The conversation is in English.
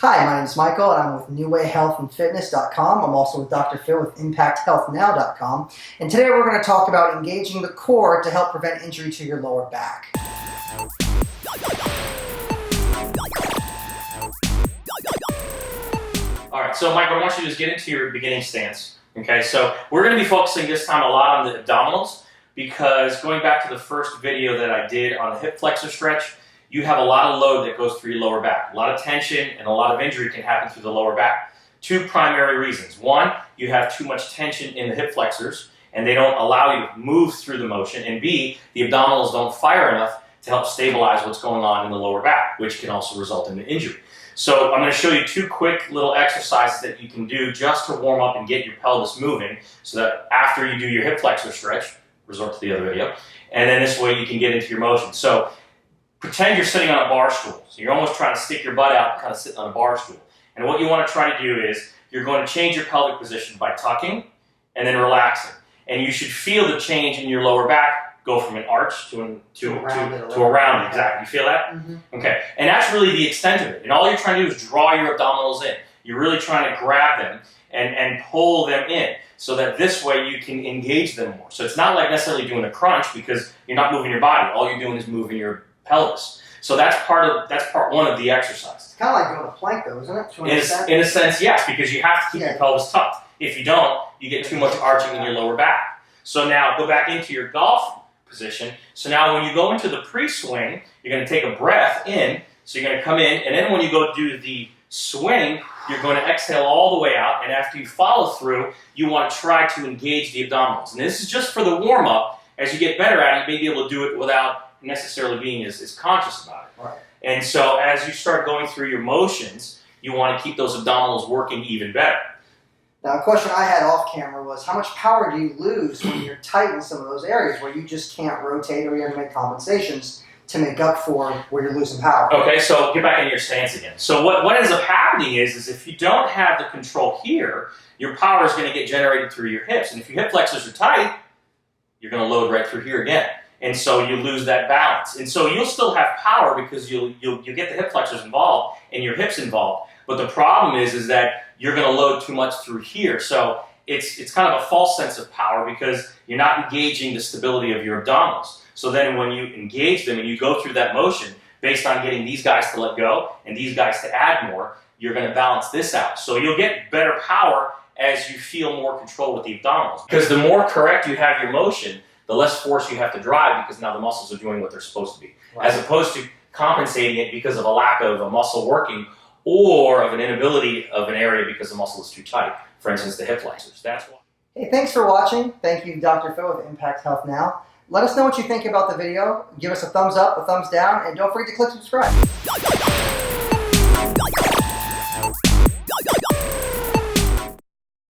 Hi, my name is Michael and I'm with NewWayHealthAndFitness.com. I'm also with Dr. Phil with ImpactHealthNow.com. And today we're going to talk about engaging the core to help prevent injury to your lower back. All right, so Michael, what I want you to do is get into your beginning stance. Okay, so we're going to be focusing this time a lot on the abdominals because going back to the first video that I did on the hip flexor stretch, you have a lot of load that goes through your lower back. A lot of tension and a lot of injury can happen through the lower back. Two primary reasons. One, you have too much tension in the hip flexors and they don't allow you to move through the motion. And B, the abdominals don't fire enough to help stabilize what's going on in the lower back, which can also result in an injury. So I'm going to show you two quick little exercises that you can do just to warm up and get your pelvis moving so that after you do your hip flexor stretch, resort to the other video, and then this way you can get into your motion. So pretend you're sitting on a bar stool. So you're almost trying to stick your butt out and kind of sitting on a bar stool. And what you want to try to do is you're going to change your pelvic position by tucking and then relaxing. And you should feel the change in your lower back go from an arch to a round. Exactly. You feel that? Mm-hmm. Okay. And that's really the extent of it. And all you're trying to do is draw your abdominals in. You're really trying to grab them and pull them in so that this way you can engage them more. So it's not like necessarily doing a crunch because you're not moving your body. All you're doing is moving your pelvis. So that's part one of the exercise. It's kind of like doing a plank though, isn't it? In a sense, yes, because you have to keep your pelvis tucked. If you don't, you get too much arching in your lower back. So now go back into your golf position. So now when you go into the pre-swing, you're going to take a breath in. So you're going to come in, and then when you go do the swing, you're going to exhale all the way out, and after you follow through, you want to try to engage the abdominals. And this is just for the warm-up. As you get better at it, you may be able to do it without necessarily being as conscious about it. Right. And so as you start going through your motions, you want to keep those abdominals working even better. Now, a question I had off camera was, how much power do you lose when you're tight in some of those areas where you just can't rotate or you have to make compensations to make up for where you're losing power? Okay, so get back into your stance again. So what ends up happening is if you don't have the control here, your power is going to get generated through your hips. And if your hip flexors are tight, you're going to load right through here again. And so you lose that balance. And so you'll still have power because you'll get the hip flexors involved and your hips involved. But the problem is that you're going to load too much through here. So it's kind of a false sense of power because you're not engaging the stability of your abdominals. So then when you engage them and you go through that motion based on getting these guys to let go and these guys to add more, you're going to balance this out. So you'll get better power as you feel more control with the abdominals. Because the more correct you have your motion, the less force you have to drive because now the muscles are doing what they're supposed to be. Right. As opposed to compensating it because of a lack of a muscle working or of an inability of an area because the muscle is too tight. For instance, the hip flexors. That's why. Hey, thanks for watching. Thank you, Dr. Phil with Impact Health Now. Let us know what you think about the video. Give us a thumbs up, a thumbs down, and don't forget to click subscribe.